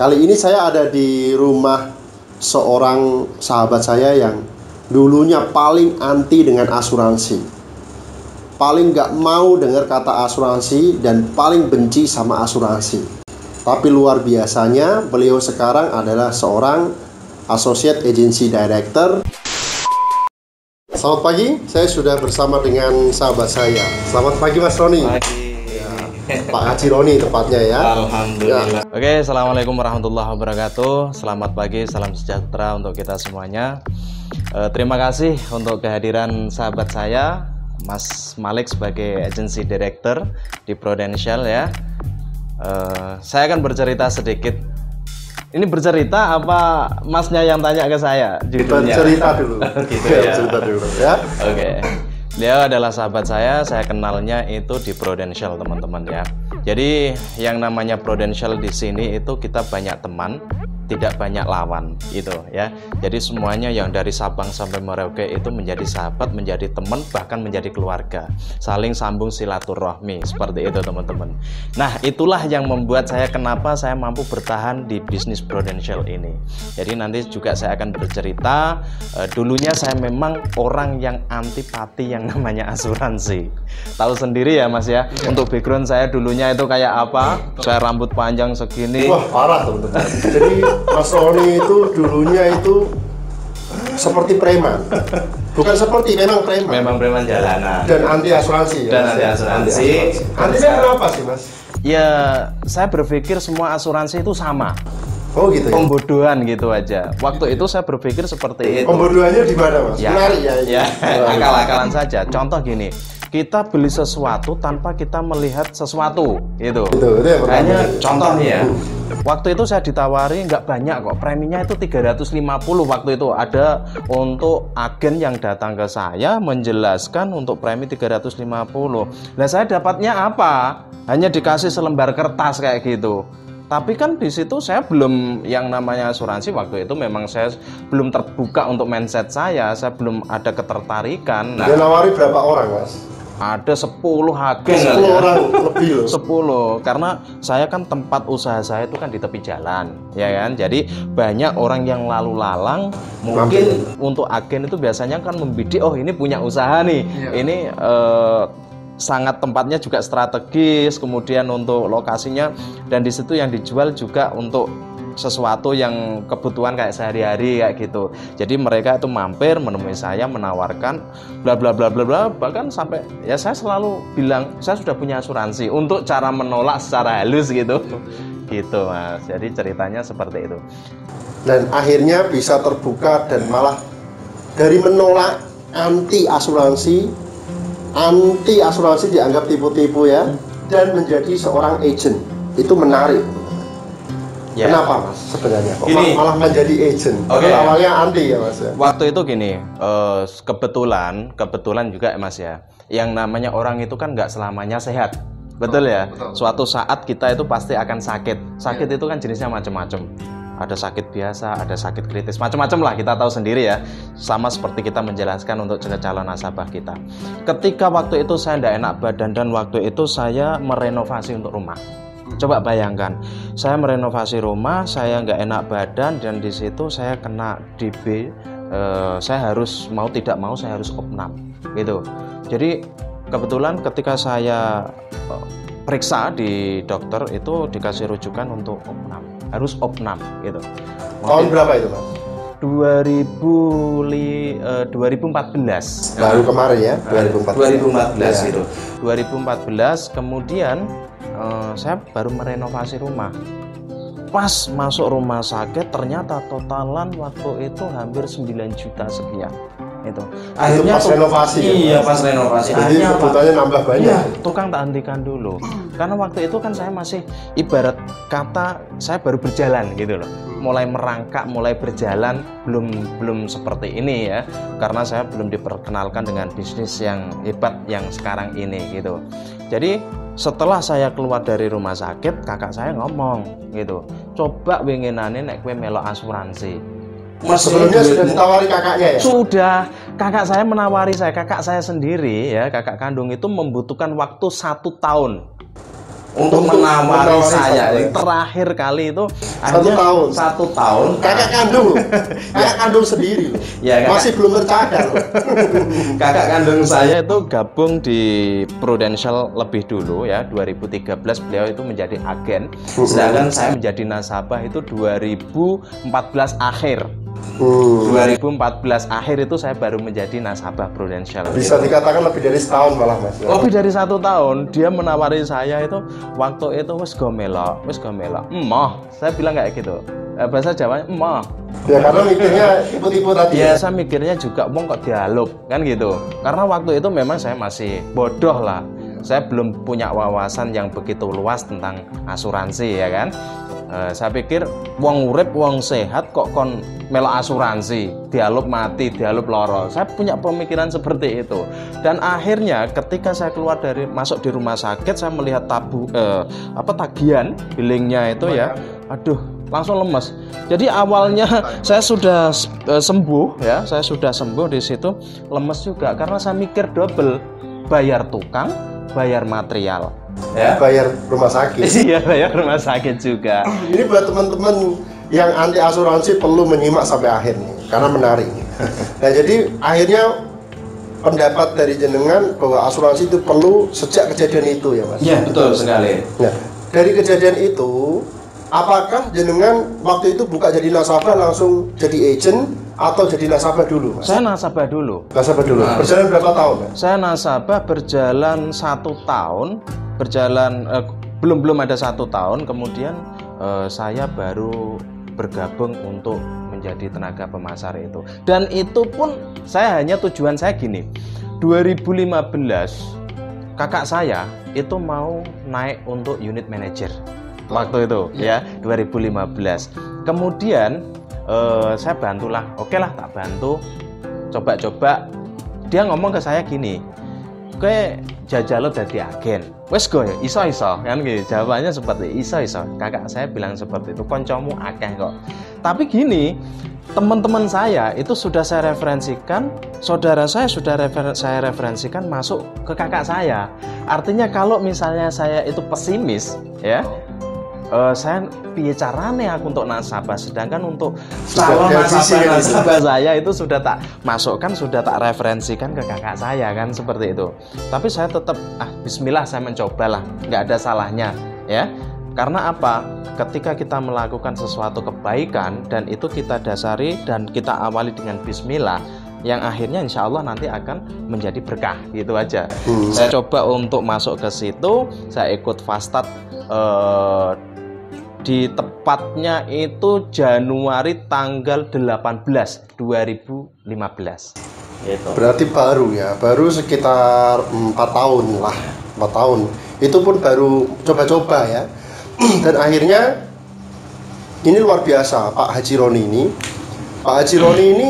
Kali ini saya ada di rumah seorang sahabat saya yang dulunya paling anti dengan asuransi, paling gak mau dengar kata asuransi dan paling benci sama asuransi. Tapi luar biasanya beliau sekarang adalah seorang Associate Agency Director. Selamat pagi, saya sudah bersama dengan sahabat saya. Selamat pagi Mas Roni. Pagi. Pak Haji Roni tepatnya ya. Alhamdulillah. Oke, assalamualaikum warahmatullahi wabarakatuh. Selamat pagi, salam sejahtera untuk kita semuanya. Terima kasih untuk kehadiran sahabat saya, Mas Malik sebagai Agency Director di Prudential ya. Saya akan bercerita sedikit. Ini bercerita apa Masnya yang tanya ke saya? Judulnya. Cerita dulu. Gitu ya. Cerita dulu ya. Oke. Dia adalah sahabat saya kenalnya itu di Prudential teman-teman ya. Jadi yang namanya Prudential di sini itu kita banyak teman, tidak banyak lawan itu ya. Jadi semuanya yang dari Sabang sampai Merauke itu menjadi sahabat, menjadi teman, bahkan menjadi keluarga. Saling sambung silaturahmi seperti itu teman-teman. Nah, itulah yang membuat saya kenapa saya mampu bertahan di bisnis Prudential ini. Jadi nanti juga saya akan bercerita dulunya saya memang orang yang antipati yang namanya asuransi. Tahu sendiri ya Mas ya. Untuk background saya dulunya itu kayak apa? Saya rambut panjang segini. Wah, parah teman-teman. Jadi Mas Roni itu dulunya itu seperti preman. Bukan seperti, memang preman. Memang preman jalanan. Dan anti asuransi. Dan anti asuransi. Antinya kenapa sih Mas? Ya, saya berpikir semua asuransi itu sama. Oh gitu ya. Pembodohan gitu aja. Waktu itu saya berpikir seperti itu. Pembodohannya di mana Mas? Ya, menarik ya. Ya, akal-akalan saja. Contoh gini, kita beli sesuatu tanpa kita melihat sesuatu itu. Itu ya. Kayaknya contoh nih ya. Waktu itu saya ditawari nggak banyak kok, preminya itu 350 waktu itu. Ada untuk agen yang datang ke saya menjelaskan untuk premi 350. Nah, saya dapatnya apa? Hanya dikasih selembar kertas kayak gitu. Tapi kan di situ saya belum yang namanya asuransi waktu itu memang saya belum terbuka untuk mindset saya belum ada ketertarikan. Dia nawari berapa orang Mas? Ada 10 agen. 10 orang lebih loh. 10 karena saya kan tempat usaha saya itu kan di tepi jalan ya kan. Jadi banyak orang yang lalu lalang mungkin untuk agen itu biasanya kan membidik, oh ini punya usaha nih. Ini sangat tempatnya juga strategis, kemudian untuk lokasinya dan di situ yang dijual juga untuk sesuatu yang kebutuhan kayak sehari-hari kayak gitu. Jadi mereka itu mampir menemui saya menawarkan bla bla bla bla bla, bahkan sampai ya saya selalu bilang saya sudah punya asuransi untuk cara menolak secara halus gitu. Gitu Mas. Jadi ceritanya seperti itu. Dan akhirnya bisa terbuka dan malah dari menolak anti asuransi dianggap tipu-tipu ya, dan menjadi seorang agent. Itu menarik. Ya. Kenapa Mas sebenarnya? Kok malah menjadi agent? Okay. Awalnya anti ya Mas ya? Waktu itu gini, kebetulan juga Mas ya, yang namanya orang itu kan nggak selamanya sehat. Betul ya? Betul. Suatu saat kita itu pasti akan sakit. Sakit itu kan jenisnya macam-macam. Ada sakit biasa, ada sakit kritis, macam-macam lah, kita tahu sendiri ya. Sama seperti kita menjelaskan untuk calon nasabah kita. Ketika waktu itu saya tidak enak badan dan waktu itu saya merenovasi untuk rumah. Coba bayangkan, saya merenovasi rumah, saya nggak enak badan dan di situ saya kena DB. Saya harus mau tidak mau saya harus opnam gitu. Jadi kebetulan ketika saya periksa di dokter itu dikasih rujukan untuk opnam, harus opnam gitu. Tahun berapa itu Mas? 2014. Baru kemarin ya? 2014 ya. itu. 2014 kemudian saya baru merenovasi rumah. Pas masuk rumah sakit ternyata totalan waktu itu hampir 9 juta sekian. Itu akhirnya pas renovasi. Iya, pas renovasi. Jadi kebutuhannya nambah banyak. Iya, tukang tak hentikan dulu. Karena waktu itu kan saya masih ibarat kata saya baru berjalan gitu loh. Mulai merangkak, mulai berjalan, belum seperti ini ya. Karena saya belum diperkenalkan dengan bisnis yang hebat yang sekarang ini gitu. Jadi setelah saya keluar dari rumah sakit, kakak saya ngomong gitu, coba winginane nek kowe melok asuransi. Mas sebelumnya sudah ditawari kakaknya ya? Sudah, kakak saya menawari saya, kakak saya sendiri ya, kakak kandung itu membutuhkan waktu 1 tahun untuk menawari saya. Terakhir kali itu satu tahun. Kakak kandung loh. Kakak kandung sendiri loh. Ya, masih belum tercatat loh. Kakak kandung saya itu gabung di Prudential lebih dulu ya, 2013 beliau itu menjadi agen. Sedangkan saya menjadi nasabah itu 2014 akhir. 2014 akhir itu saya baru menjadi nasabah Prudential. Bisa dikatakan lebih dari setahun malah Mas. Lebih dari 1 tahun. Dia menawari saya itu waktu itu wis go melok. Emoh. Saya bilang kayak gitu. Bahasa Jawanya emoh. Ya karena mikirnya tipe-tipe tadi. Ya saya mikirnya juga wong kok dialog kan gitu. Karena waktu itu memang saya masih bodoh lah. Saya belum punya wawasan yang begitu luas tentang asuransi ya kan. Saya pikir wong urip wong sehat kok kon melok asuransi, dialog mati, dialog loro. Saya punya pemikiran seperti itu. Dan akhirnya ketika saya keluar dari masuk di rumah sakit, saya melihat tagihan billingnya itu ya. Aduh, langsung lemes. Jadi awalnya saya sudah sembuh ya, saya sudah sembuh di situ, lemes juga karena saya mikir double, bayar tukang, bayar material. Ya, bayar rumah sakit. Iya, bayar rumah sakit juga. Ini buat teman-teman yang anti asuransi perlu menyimak sampai akhir nih, karena menarik. Nah, jadi akhirnya pendapat dari jenengan bahwa asuransi itu perlu sejak kejadian itu ya Mas? Iya, betul sekali. Nah, dari kejadian itu, apakah jenengan waktu itu buka jadi nasabah langsung jadi agent atau jadi nasabah dulu Mas? Saya nasabah dulu. Nasabah dulu. Berjalan berapa tahun Mas? Saya nasabah berjalan 1 tahun. Belum ada 1 tahun, kemudian saya baru bergabung untuk menjadi tenaga pemasar itu. Dan itu pun tujuan saya gini, 2015 kakak saya itu mau naik untuk unit manager waktu itu ya 2015. Kemudian saya bantulah, oke lah tak bantu, coba-coba. Dia ngomong ke saya gini, kowe jajal lo jadi agen, wes go ya, iso kan gitu. Jawabannya seperti iso. Kakak saya bilang seperti itu, koncomu akeh kok. Tapi gini, teman-teman saya itu sudah saya referensikan, saudara saya sudah saya referensikan masuk ke kakak saya. Artinya kalau misalnya saya itu pesimis ya, saya piye carane aku untuk nasabah, sedangkan untuk calon nasabah saya itu sudah tak masukkan, sudah tak referensikan ke kakak saya kan, seperti itu. Tapi saya tetap bismillah, saya mencobalah, nggak ada salahnya ya. Karena apa? Ketika kita melakukan sesuatu kebaikan dan itu kita dasari dan kita awali dengan bismillah, yang akhirnya insya Allah nanti akan menjadi berkah, gitu aja. Saya coba untuk masuk ke situ, saya ikut fastat di tepatnya itu Januari tanggal 18 2015 gitu. Berarti baru ya, baru sekitar 4 tahun lah, 4 tahun. Itu pun baru coba-coba ya. Dan akhirnya ini luar biasa Pak Haji Roni ini. Pak Haji Roni ini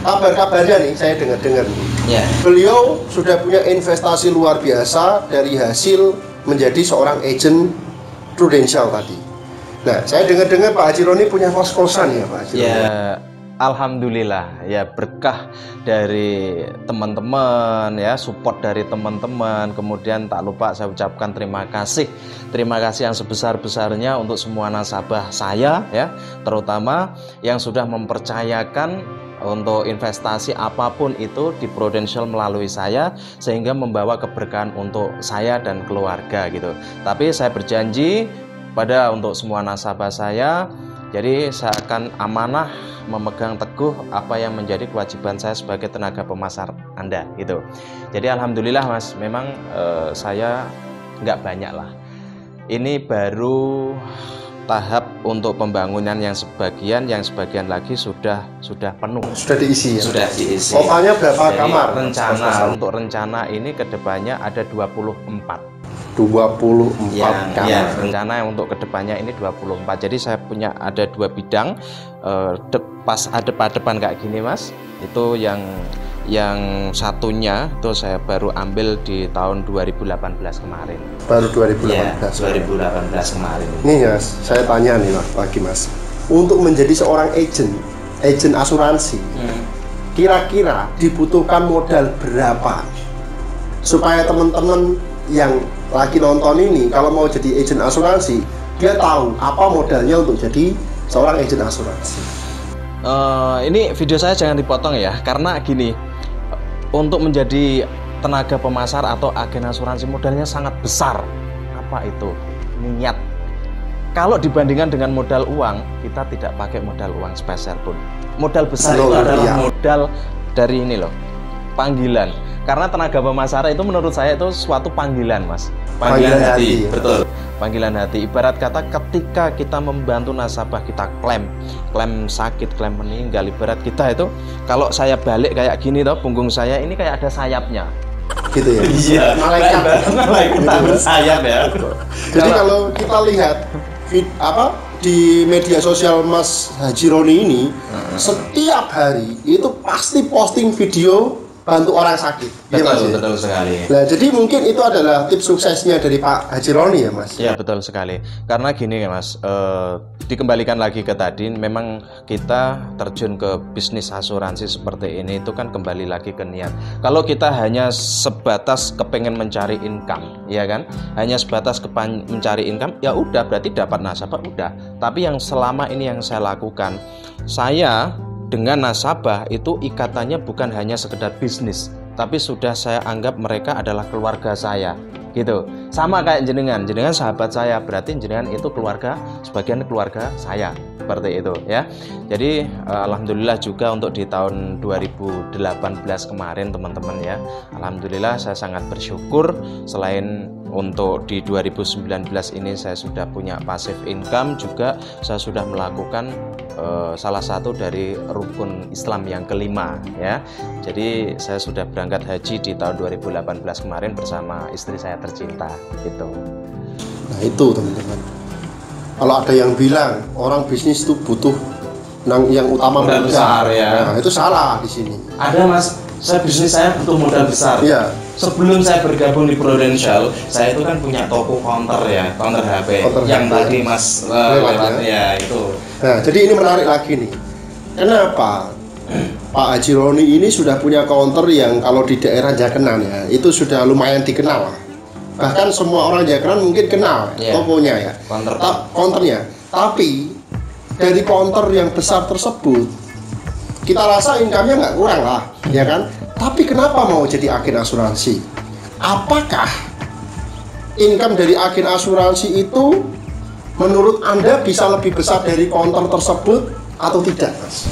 kabar-kabarnya nih saya dengar-dengar nih. Yeah. Beliau sudah punya investasi luar biasa dari hasil menjadi seorang agent Prudential tadi. Nah, saya dengar-dengar Pak Haji Roni punya kos-kosan ya Pak Haji Roni. Ya, alhamdulillah ya, berkah dari teman-teman ya, support dari teman-teman. Kemudian tak lupa saya ucapkan terima kasih yang sebesar-besarnya untuk semua nasabah saya ya, terutama yang sudah mempercayakan untuk investasi apapun itu di Prudential melalui saya, sehingga membawa keberkahan untuk saya dan keluarga gitu. Tapi saya berjanji pada untuk semua nasabah saya, jadi saya akan amanah memegang teguh apa yang menjadi kewajiban saya sebagai tenaga pemasar Anda gitu. Jadi alhamdulillah Mas, memang saya nggak banyak lah. Ini baru tahap untuk pembangunan yang sebagian lagi sudah penuh. Sudah diisi ya? Sudah diisi. Totalnya berapa kamar? Untuk rencana ini kedepannya ada 24 kamar. Ya, rencana untuk kedepannya ini 24. Jadi saya punya ada 2 bidang, pas ada depan kayak gini Mas. Itu yang satunya itu saya baru ambil di tahun 2018 kemarin. Baru 2018. Ya, 2018 kemarin. Nih Mas, saya tanya nih lagi Mas. Untuk menjadi seorang agent asuransi, kira-kira dibutuhkan modal berapa supaya teman-teman yang lagi nonton ini, kalau mau jadi agen asuransi, dia tahu apa modalnya untuk jadi seorang agen asuransi. Ini video saya jangan dipotong ya, karena gini, untuk menjadi tenaga pemasar atau agen asuransi modalnya sangat besar. Apa itu? Niat. Kalau dibandingkan dengan modal uang, kita tidak pakai modal uang spesial pun. Modal besar itu adalah modal dari ini loh, panggilan. Karena tenaga pemasaran itu menurut saya itu suatu panggilan, Mas. Panggilan hati, betul. Panggilan hati. Ibarat kata ketika kita membantu nasabah, kita klaim sakit, klaim meninggal. Ibarat kita itu, kalau saya balik kayak gini toh, punggung saya ini kayak ada sayapnya. Gitu ya. Iya. Malaikat bersayap ya. Jadi kalau kita lihat di media sosial Mas Haji Roni ini, setiap hari itu pasti posting video bantu orang sakit. Betul sekali. Nah, jadi mungkin itu adalah tips suksesnya dari Pak Haji Roni ya, Mas? Ya, betul sekali. Karena gini ya, Mas, dikembalikan lagi ke tadi, memang kita terjun ke bisnis asuransi seperti ini itu kan kembali lagi ke niat. Kalau kita hanya sebatas kepengen mencari income, ya kan? Hanya sebatas mencari income, ya udah, berarti dapat nasabah udah. Tapi yang selama ini yang saya lakukan, saya dengan nasabah itu ikatannya bukan hanya sekedar bisnis, tapi sudah saya anggap mereka adalah keluarga saya, gitu. Sama kayak jenengan sahabat saya, berarti jenengan itu keluarga, sebagian keluarga saya, seperti itu ya. Jadi alhamdulillah juga untuk di tahun 2018 kemarin teman-teman ya, alhamdulillah saya sangat bersyukur. Selain untuk di 2019 ini saya sudah punya passive income, juga saya sudah melakukan salah satu dari rukun Islam yang kelima ya. Jadi saya sudah berangkat haji di tahun 2018 kemarin bersama istri saya tercinta gitu. Nah itu teman-teman, kalau ada yang bilang orang bisnis itu butuh yang utama modal besar ya, nah, itu salah di sini. Ada, Mas, bisnis saya butuh modal besar ya. Sebelum saya bergabung di Prudential, saya itu kan punya toko counter ya, counter HP yang tadi Mas lewat ya itu. Nah, jadi ini menarik lagi nih. Kenapa Pak Haji Roni ini sudah punya counter yang kalau di daerah Jakenan ya, itu sudah lumayan dikenal. Bahkan semua orang Jakenan mungkin kenal tokonya ya, counternya. Tapi dari counter yang besar tersebut, kita rasa income-nya nggak kurang lah, ya kan? Tapi kenapa mau jadi agen asuransi? Apakah income dari agen asuransi itu menurut Anda bisa lebih besar dari counter tersebut atau tidak, Mas?